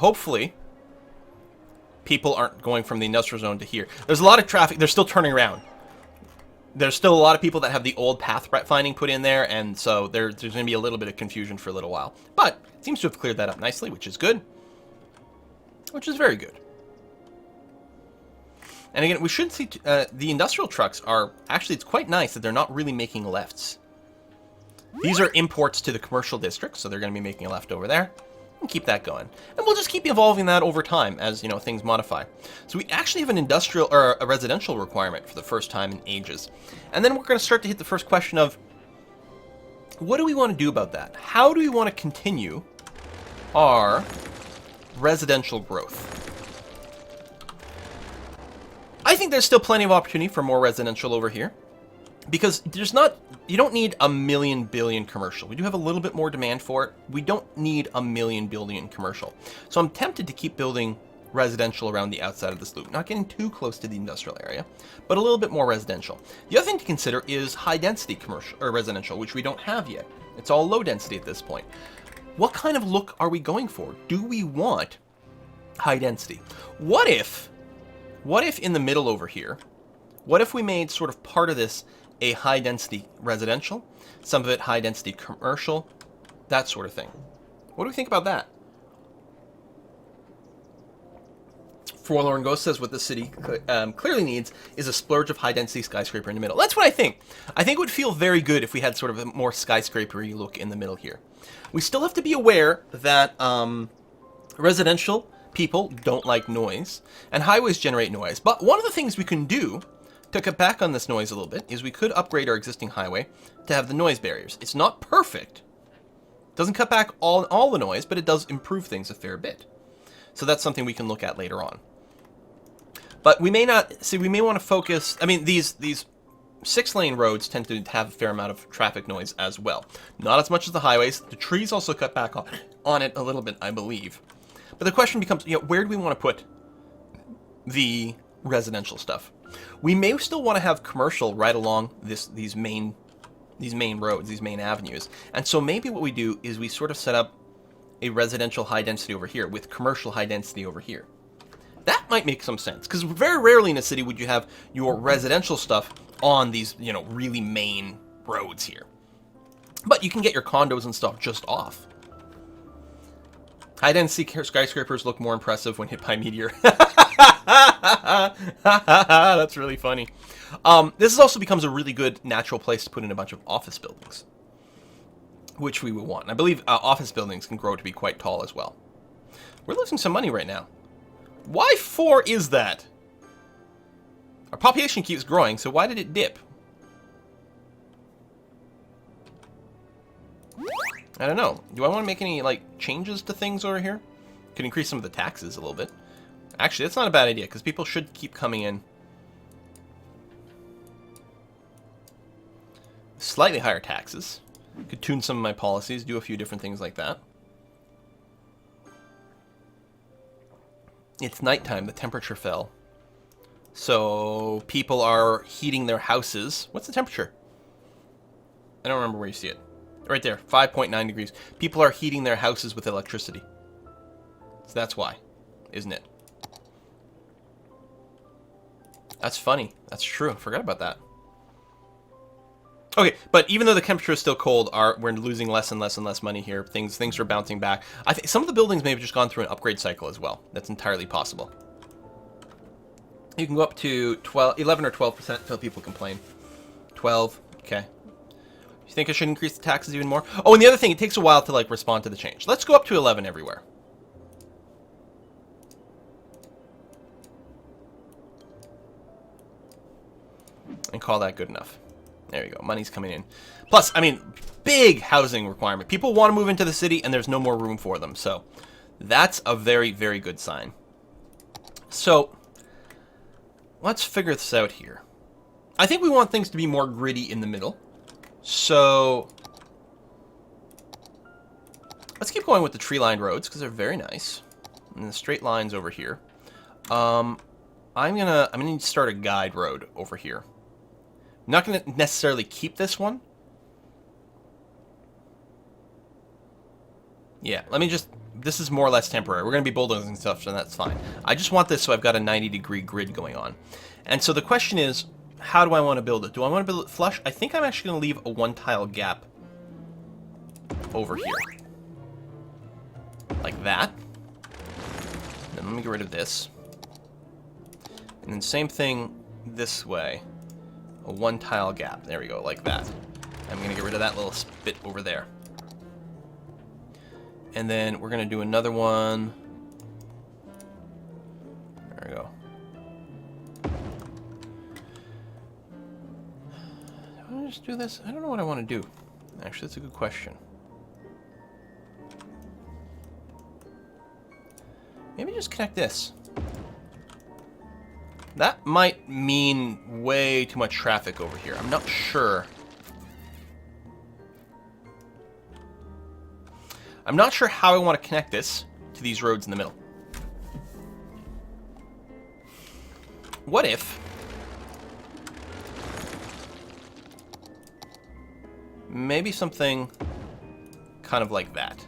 hopefully people aren't going from the industrial zone to here. There's a lot of traffic. They're still turning around. There's still a lot of people that have the old path finding put in there, and so there's going to be a little bit of confusion for a little while. But it seems to have cleared that up nicely, which is good. Which is very good. And again, we should see the industrial trucks are... Actually, it's quite nice that they're not really making lefts. These are imports to the commercial district, so they're going to be making a left over there. And keep that going. And we'll just keep evolving that over time as, you know, things modify. So we actually have an industrial or a residential requirement for the first time in ages. And then we're going to start to hit the first question of, what do we want to do about that? How do we want to continue our residential growth? I think there's still plenty of opportunity for more residential over here. Because there's not, you don't need a million billion commercial. We do have a little bit more demand for it. We don't need a million billion commercial. So I'm tempted to keep building residential around the outside of this loop. Not getting too close to the industrial area, but a little bit more residential. The other thing to consider is high density commercial or residential, which we don't have yet. It's all low density at this point. What kind of look are we going for? Do we want high density? What if in the middle over here, what if we made sort of part of this a high-density residential, some of it high-density commercial, that sort of thing? What do we think about that? Forlorn Ghost says what the city clearly needs is a splurge of high-density skyscraper in the middle. That's what I think. I think it would feel very good if we had sort of a more skyscraper-y look in the middle here. We still have to be aware that residential people don't like noise, and highways generate noise. But one of the things we can do to cut back on this noise a little bit is we could upgrade our existing highway to have the noise barriers. It's not perfect. It doesn't cut back all the noise, but it does improve things a fair bit. So that's something we can look at later on. But we may not, see, we may want to focus, I mean, these 6-lane roads tend to have a fair amount of traffic noise as well. Not as much as the highways. The trees also cut back on it a little bit, I believe. But the question becomes, you know, where do we want to put the residential stuff? We may still want to have commercial right along these main roads, these main avenues. And so maybe what we do is we sort of set up a residential high density over here with commercial high density over here. That might make some sense, because very rarely in a city would you have your residential stuff on these, you know, really main roads here. But you can get your condos and stuff just off. High-density skyscrapers look more impressive when hit by a meteor. That's really funny. This also becomes a really good natural place to put in a bunch of office buildings, which we will want. And I believe office buildings can grow to be quite tall as well. We're losing some money right now. Why 4 is that? Our population keeps growing, so why did it dip? I don't know. Do I want to make any, like, changes to things over here? Could increase some of the taxes a little bit. Actually, that's not a bad idea, because people should keep coming in. Slightly higher taxes. Could tune some of my policies, do a few different things like that. It's nighttime, the temperature fell. So, people are heating their houses. What's the temperature? I don't remember where you see it. Right there, 5.9 degrees. People are heating their houses with electricity. So that's why, isn't it? That's funny. That's true. I forgot about that. Okay, but even though the temperature is still cold, we're losing less and less and less money here. Things are bouncing back. I think some of the buildings may have just gone through an upgrade cycle as well. That's entirely possible. You can go up to 11 or 12% until people complain. 12, okay. You think I should increase the taxes even more? Oh, and the other thing, it takes a while to, like, respond to the change. Let's go up to 11 everywhere. And call that good enough. There you go. Money's coming in. Plus, I mean, big housing requirement. People want to move into the city, and there's no more room for them. So that's a very, very good sign. So let's figure this out here. I think we want things to be more gritty in the middle. So let's keep going with the tree-lined roads because they're very nice. And the straight lines over here. I'm gonna need to start a guide road over here. I'm not gonna necessarily keep this one. Yeah, let me just this is more or less temporary. We're going to be bulldozing stuff, so that's fine. I just want this so I've got a 90-degree grid going on. And so the question is, how do I want to build it? Do I want to build it flush? I think I'm actually going to leave a one-tile gap over here. Like that. Then let me get rid of this. And then same thing this way. A one-tile gap. There we go, like that. I'm going to get rid of that little bit over there. And then we're going to do another one. There we go. Do I just do this? I don't know what I want to do. Actually, that's a good question. Maybe just connect this. That might mean way too much traffic over here. I'm not sure. I'm not sure how I want to connect this to these roads in the middle. What if... maybe something kind of like that.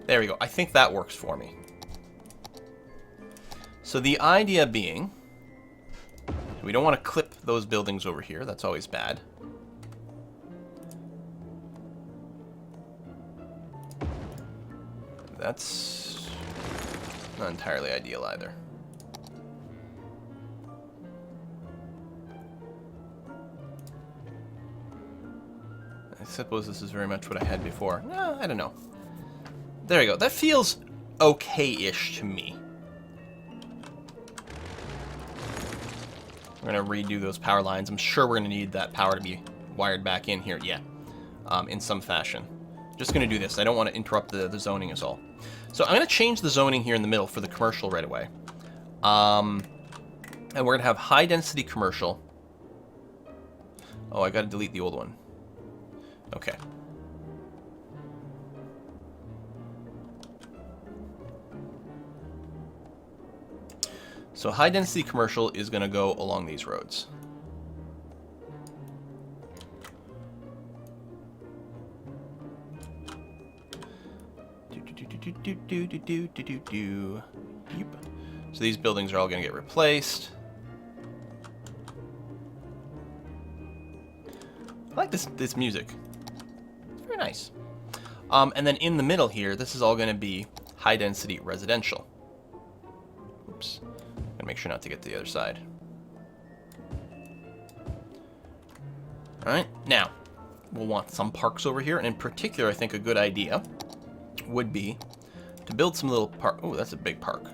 There we go. I think that works for me. So the idea being, we don't want to clip those buildings over here. That's always bad. That's not entirely ideal either. I suppose this is very much what I had before. No, I don't know. There we go. That feels okay-ish to me. We're going to redo those power lines. I'm sure we're going to need that power to be wired back in here. Yeah, in some fashion. Just going to do this. I don't want to interrupt the zoning is all. So I'm going to change the zoning here in the middle for the commercial right away. And we're going to have high-density commercial. Oh, I got to delete the old one. Okay. So high-density commercial is going to go along these roads. So these buildings are all going to get replaced. I like this music. It's very nice. And then in the middle here, this is all going to be high-density residential. Oops. I'm going to make sure not to get to the other side. Alright, now, we'll want some parks over here, and in particular, I think a good idea would be to build some little park. Oh, that's a big park.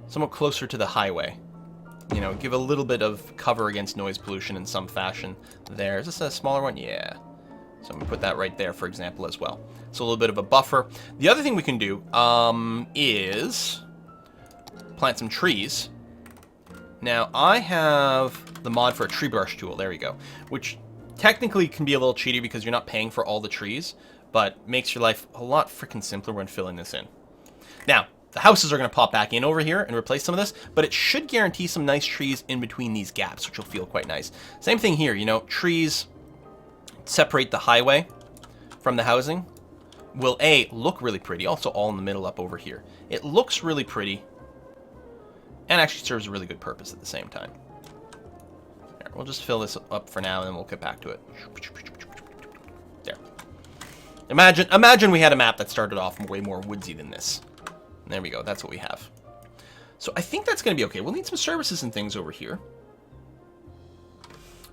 Somewhat closer to the highway. You know, give a little bit of cover against noise pollution in some fashion there. Is this a smaller one? Yeah. So I'm going to put that right there, for example, as well. So a little bit of a buffer. The other thing we can do is plant some trees. Now, I have the mod for a tree brush tool. There we go. Which technically can be a little cheaty because you're not paying for all the trees, but makes your life a lot freaking simpler when filling this in. Now, the houses are going to pop back in over here and replace some of this, but it should guarantee some nice trees in between these gaps, which will feel quite nice. Same thing here, you know, trees separate the highway from the housing. Will A, look really pretty, also all in the middle up over here. It looks really pretty, and actually serves a really good purpose at the same time. There, we'll just fill this up for now, and then we'll get back to it. There. Imagine we had a map that started off way more woodsy than this. There we go. That's what we have. So I think that's going to be okay. We'll need some services and things over here.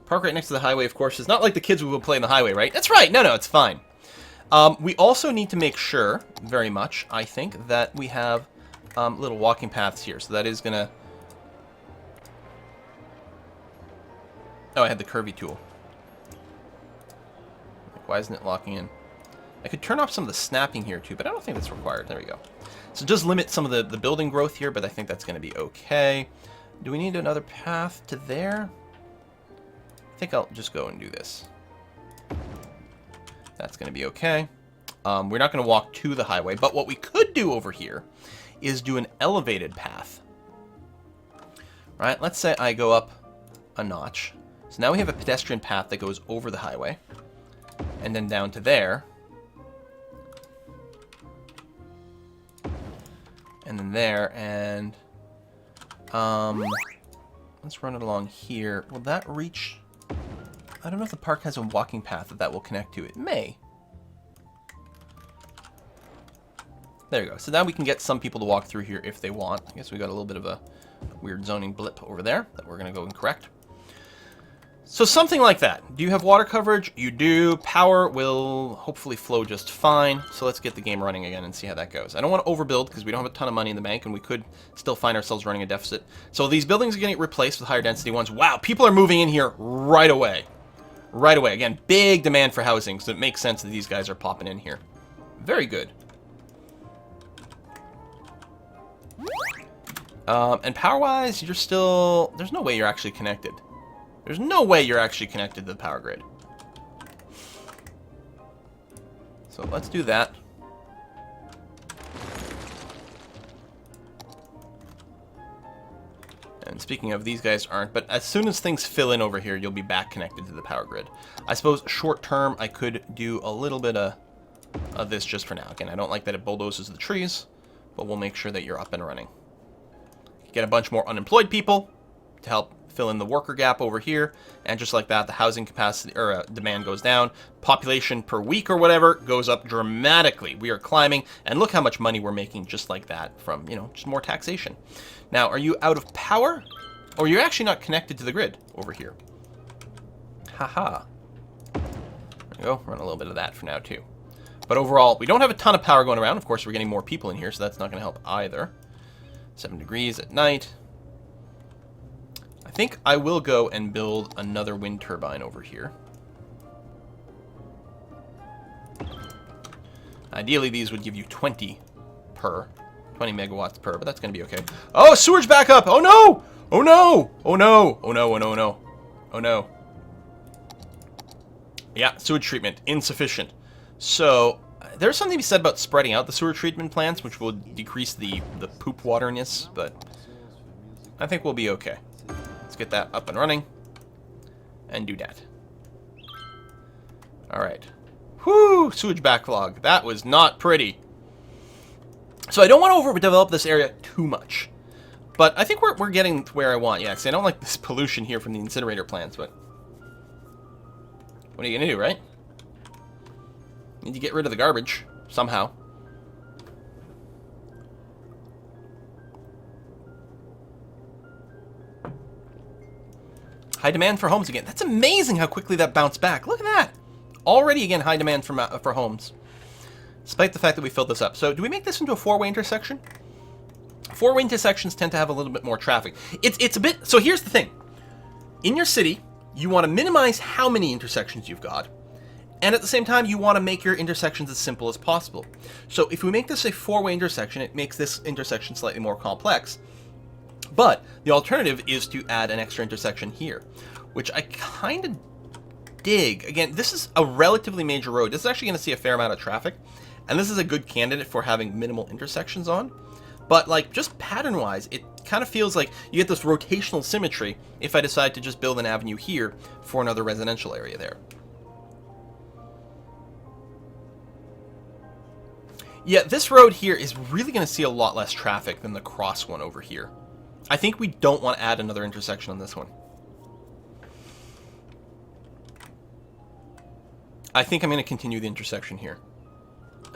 Park right next to the highway, of course. It's not like the kids will play on the highway, right? That's right. No, it's fine. We also need to make sure, very much, I think, that we have little walking paths here. So that is going to... Oh, I had the curvy tool. Why isn't it locking in? I could turn off some of the snapping here, too, but I don't think that's required. There we go. So just limit some of the building growth here, but I think that's going to be okay. Do we need another path to there? I think I'll just go and do this. That's going to be okay. We're not going to walk to the highway, but what we could do over here is do an elevated path. Right? Let's say I go up a notch. So now we have a pedestrian path that goes over the highway. And then down to there. and then there, and let's run it along here. Will that reach? I don't know if the park has a walking path that will connect to. It may. There you go. So now we can get some people to walk through here if they want. I guess we got a little bit of a weird zoning blip over there that we're going to go and correct. So something like that. Do you have water coverage? You do. Power will hopefully flow just fine. So let's get the game running again and see how that goes. I don't want to overbuild because we don't have a ton of money in the bank and we could still find ourselves running a deficit. So these buildings are getting replaced with higher density ones. Wow, people are moving in here right away. Right away. Again, big demand for housing, so it makes sense that these guys are popping in here. Very good. And power-wise, you're still... There's no way you're actually connected. There's no way you're actually connected to the power grid. So let's do that. And speaking of, these guys aren't, but as soon as things fill in over here, you'll be back connected to the power grid. I suppose short term, I could do a little bit of this just for now. Again, I don't like that it bulldozes the trees, but we'll make sure that you're up and running. Get a bunch more unemployed people to help fill in the worker gap over here, and just like that, the housing capacity or demand goes down. Population per week or whatever goes up dramatically. We are climbing, and look how much money we're making just like that from, you know, just more taxation. Now, are you out of power, or you're actually not connected to the grid over here? Haha. There you go. Run a little bit of that for now too. But overall, we don't have a ton of power going around. Of course, we're getting more people in here, so that's not going to help either. 7 degrees at night. I think I will go and build another wind turbine over here. Ideally, these would give you 20 megawatts per, but that's going to be okay. Oh, sewerage back up! Oh no! Oh no! Oh no! Oh no, oh no, oh no. Oh no. Yeah, sewage treatment, insufficient. So, there's something to be said about spreading out the sewer treatment plants, which will decrease the poop waterness, but I think we'll be okay. Let's get that up and running and do that. Alright. Whew, sewage backlog. That was not pretty. So I don't want to overdevelop this area too much. But I think we're getting to where I want. Yeah, see, I don't like this pollution here from the incinerator plants, but what are you going to do, right? Need to get rid of the garbage somehow. High demand for homes again. That's amazing how quickly that bounced back. Look at that. Already, again, high demand for homes. Despite the fact that we filled this up. So, do we make this into a four-way intersection? Four-way intersections tend to have a little bit more traffic. It's a bit... So, here's the thing. In your city, you want to minimize how many intersections you've got. And at the same time, you want to make your intersections as simple as possible. So, if we make this a four-way intersection, it makes this intersection slightly more complex. But the alternative is to add an extra intersection here, which I kind of dig. Again, this is a relatively major road. This is actually going to see a fair amount of traffic, and this is a good candidate for having minimal intersections on. But, like, just pattern-wise, it kind of feels like you get this rotational symmetry if I decide to just build an avenue here for another residential area there. Yeah, this road here is really going to see a lot less traffic than the cross one over here. I think we don't want to add another intersection on this one. I think I'm going to continue the intersection here.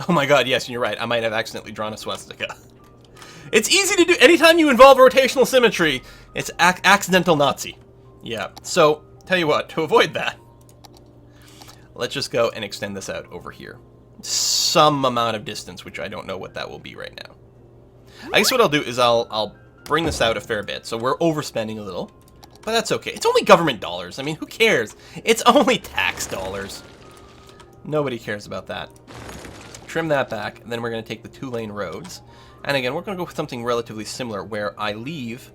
Oh my god, yes, you're right. I might have accidentally drawn a swastika. It's easy to do. Anytime you involve rotational symmetry, it's accidental Nazi. Yeah, so, tell you what, to avoid that, let's just go and extend this out over here. Some amount of distance, which I don't know what that will be right now. I guess what I'll do is I'll bring this out a fair bit, so we're overspending a little, but that's okay. It's only government dollars. I mean, who cares? It's only tax dollars. Nobody cares about that. Trim that back, and then we're going to take the 2-lane roads. And again, we're going to go with something relatively similar, where I leave,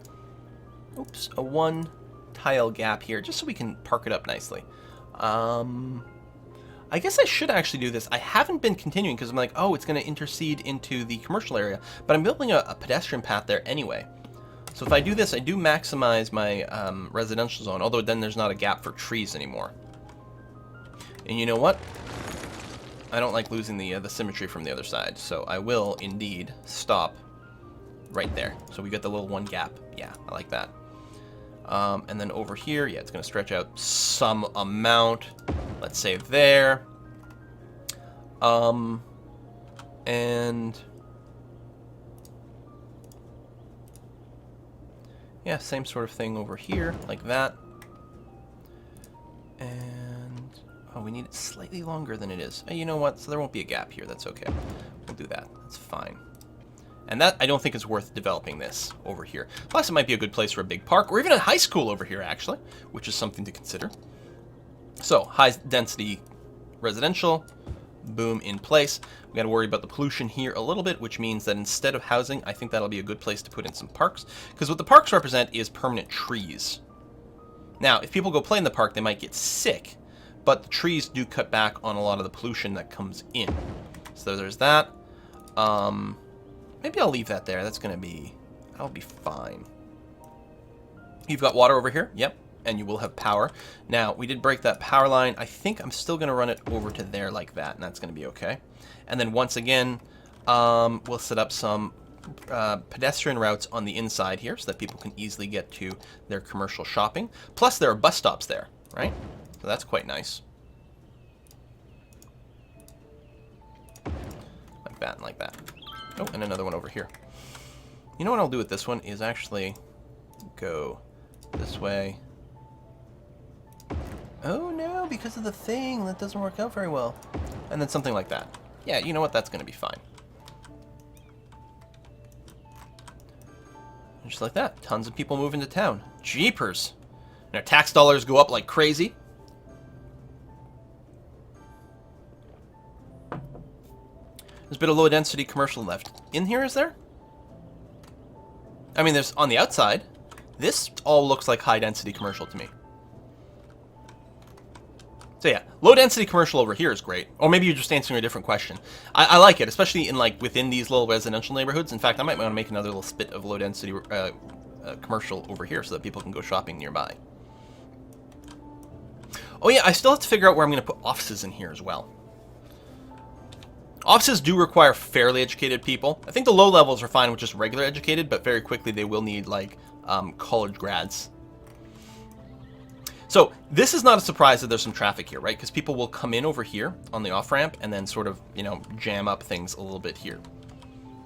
oops, a 1-tile gap here, just so we can park it up nicely. I guess I should actually do this. I haven't been continuing because I'm like, oh, it's going to intercede into the commercial area, but I'm building a pedestrian path there anyway. So if I do this, I do maximize my residential zone, although then there's not a gap for trees anymore. And you know what? I don't like losing the symmetry from the other side, so I will indeed stop right there. So we get the little one gap. Yeah, I like that. And then over here, yeah, it's going to stretch out some amount. Let's say there. And yeah, same sort of thing over here, like that. And oh, we need it slightly longer than it is. You know what? So there won't be a gap here. That's okay. We'll do that. That's fine. And that, I don't think it's worth developing this over here. Plus, it might be a good place for a big park, or even a high school over here, actually, which is something to consider. So, high-density residential, boom, in place. We got to worry about the pollution here a little bit, which means that instead of housing, I think that'll be a good place to put in some parks, because what the parks represent is permanent trees. Now, if people go play in the park, they might get sick, but the trees do cut back on a lot of the pollution that comes in. So there's that. Maybe I'll leave that there. That'll be fine. You've got water over here. Yep. And you will have power. Now, we did break that power line. I think I'm still going to run it over to there like that, and that's going to be okay. And then once again, we'll set up some pedestrian routes on the inside here so that people can easily get to their commercial shopping. Plus, there are bus stops there, right? So that's quite nice. Like that and like that. Oh, and another one over here. You know what I'll do with this one is actually go this way. Oh no, because of the thing, that doesn't work out very well. And then something like that. Yeah, you know what, that's going to be fine. And just like that, tons of people move into town. Jeepers! And our tax dollars go up like crazy. There's a bit of low-density commercial left in here, is there? I mean, there's on the outside. This all looks like high-density commercial to me. So yeah, low-density commercial over here is great. Or maybe you're just answering a different question. I like it, especially in like within these little residential neighborhoods. In fact, I might want to make another little spit of low-density commercial over here so that people can go shopping nearby. Oh yeah, I still have to figure out where I'm going to put offices in here as well. Offices do require fairly educated people. I think the low levels are fine with just regular educated, but very quickly they will need like college grads. So this is not a surprise that there's some traffic here, right? Because people will come in over here on the off-ramp and then sort of, you know, jam up things a little bit here.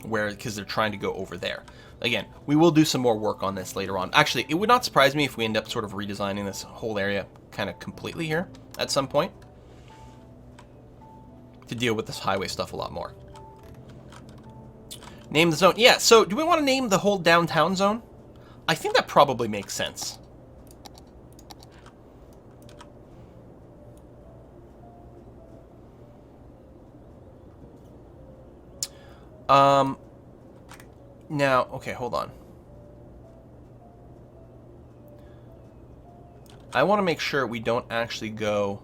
Because they're trying to go over there. Again, we will do some more work on this later on. Actually, it would not surprise me if we end up sort of redesigning this whole area kind of completely here at some point. To deal with this highway stuff a lot more. Name the zone. Yeah, so do we want to name the whole downtown zone? I think that probably makes sense. Now, okay, hold on. I want to make sure we don't actually go...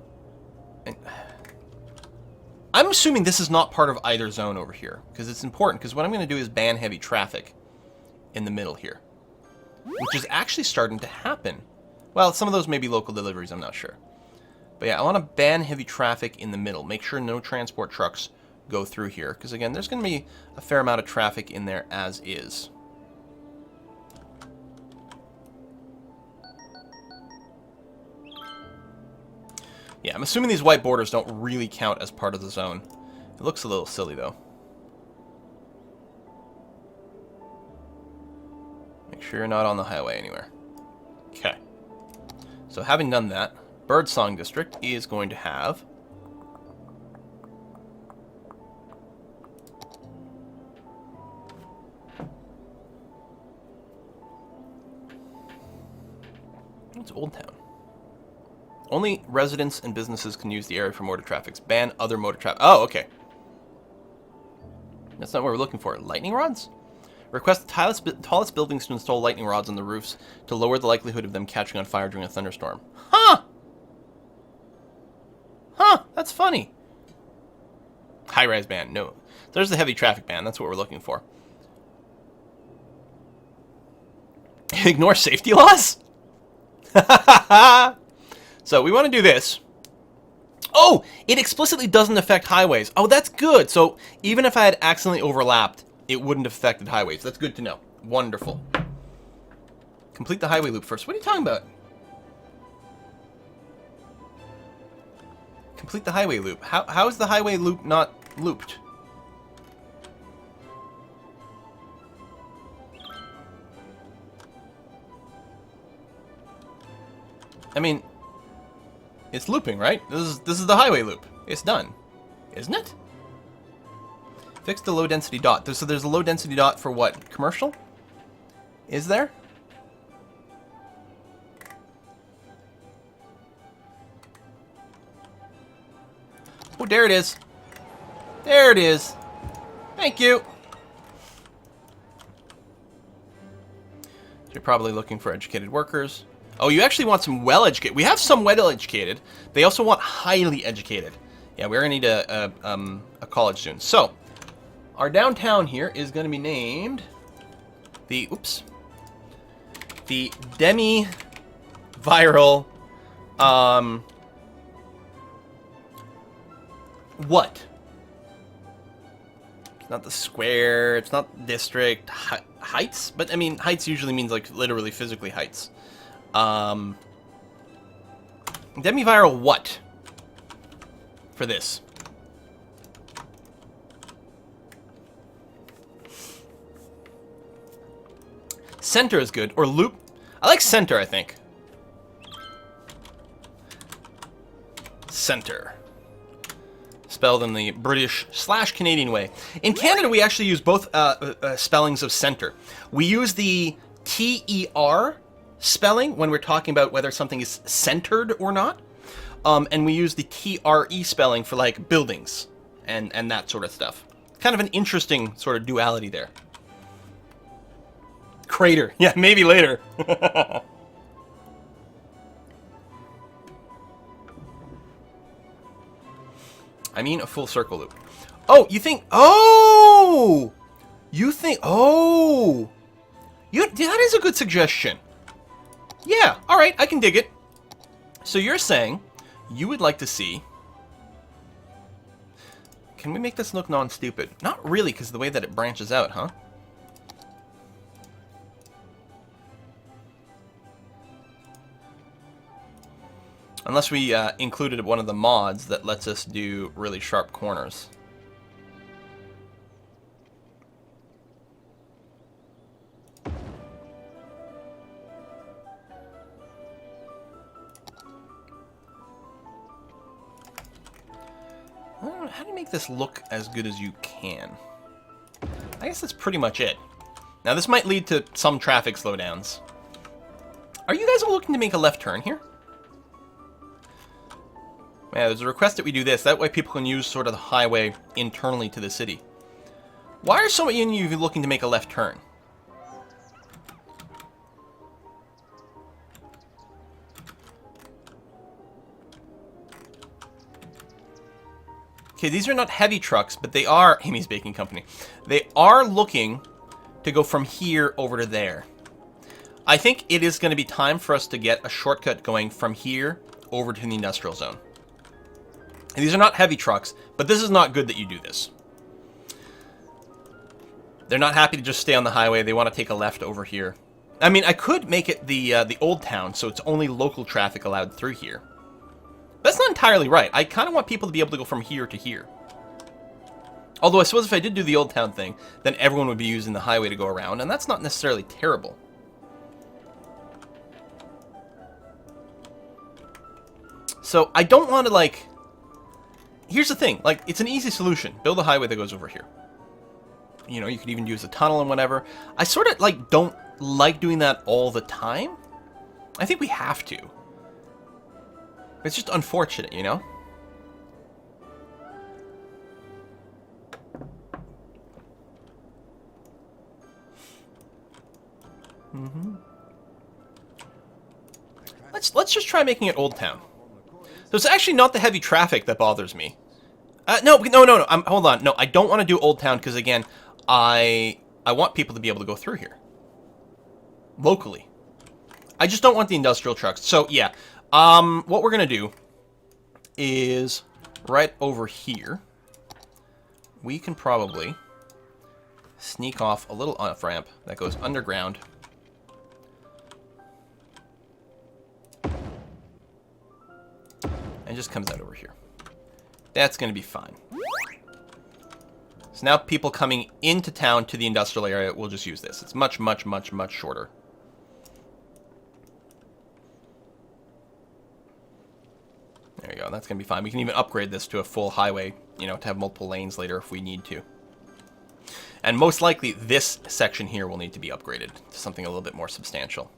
I'm assuming this is not part of either zone over here, because it's important, because what I'm going to do is ban heavy traffic in the middle here, which is actually starting to happen. Well, some of those may be local deliveries, I'm not sure. But yeah, I want to ban heavy traffic in the middle. Make sure no transport trucks go through here, because again, there's going to be a fair amount of traffic in there as is. Yeah, I'm assuming these white borders don't really count as part of the zone. It looks a little silly, though. Make sure you're not on the highway anywhere. Okay. So having done that, Birdsong District is going to have... It's Old Town. Only residents and businesses can use the area for motor traffic. Ban other motor traffic. Oh, okay. That's not what we're looking for. Lightning rods? Request the tallest buildings to install lightning rods on the roofs to lower the likelihood of them catching on fire during a thunderstorm. Huh! Huh, that's funny. High-rise ban. No. There's the heavy traffic ban. That's what we're looking for. Ignore safety laws? So we want to do this. Oh, it explicitly doesn't affect highways. Oh, that's good. So even if I had accidentally overlapped, it wouldn't have affected highways. That's good to know. Wonderful. Complete the highway loop first. What are you talking about? Complete the highway loop. How is the highway loop not looped? I mean, it's looping, right? This is the highway loop. It's done, isn't it? Fix the low density dot. So there's a low density dot for what? Commercial? Is there? Oh, there it is. There it is. Thank you. You're probably looking for educated workers. Oh, you actually want some well-educated. We have some well-educated. They also want highly educated. Yeah, we're going to need a college student. So, our downtown here is going to be named the demi-viral, what? It's not the square, it's not district, heights? But, I mean, heights usually means, like, literally physically heights. Demi-viral what? For this. Center is good. Or loop. I like center, I think. Center. Spelled in the British/Canadian way. In Canada, we actually use both spellings of center. We use the T-E-R spelling when we're talking about whether something is centered or not. And we use the T-R-E spelling for, like, buildings and that sort of stuff. Kind of an interesting sort of duality there. Crater. Yeah, maybe later. I mean a full circle loop. Oh, you think... Oh! You think... Oh! That is a good suggestion. Yeah, alright, I can dig it. So you're saying you would like to see... Can we make this look non-stupid? Not really, because of the way that it branches out, huh? Unless we included one of the mods that lets us do really sharp corners. How do you make this look as good as you can? I guess that's pretty much it. Now this might lead to some traffic slowdowns. Are you guys all looking to make a left turn here? Yeah, there's a request that we do this. That way people can use sort of the highway internally to the city. Why are so many of you looking to make a left turn? Okay, these are not heavy trucks, but they are... Amy's Baking Company. They are looking to go from here over to there. I think it is going to be time for us to get a shortcut going from here over to the industrial zone. And these are not heavy trucks, but this is not good that you do this. They're not happy to just stay on the highway. They want to take a left over here. I mean, I could make it the old town, so it's only local traffic allowed through here. That's not entirely right. I kind of want people to be able to go from here to here. Although I suppose if I did do the old town thing, then everyone would be using the highway to go around, and that's not necessarily terrible. So I don't want to, like... Here's the thing, like, it's an easy solution. Build a highway that goes over here. You know, you could even use a tunnel and whatever. I sort of, like, don't like doing that all the time. I think we have to. It's just unfortunate, you know? Let's just try making it Old Town. So it's actually not the heavy traffic that bothers me. No. Hold on. No, I don't want to do Old Town because, again, I want people to be able to go through here. Locally. I just don't want the industrial trucks. So, yeah. What we're going to do is right over here, we can probably sneak off a little off-ramp that goes underground. And just comes out over here. That's going to be fine. So now people coming into town to the industrial area will just use this. It's much, much, much, much shorter. There you go. That's going to be fine. We can even upgrade this to a full highway, you know, to have multiple lanes later if we need to. And most likely, this section here will need to be upgraded to something a little bit more substantial.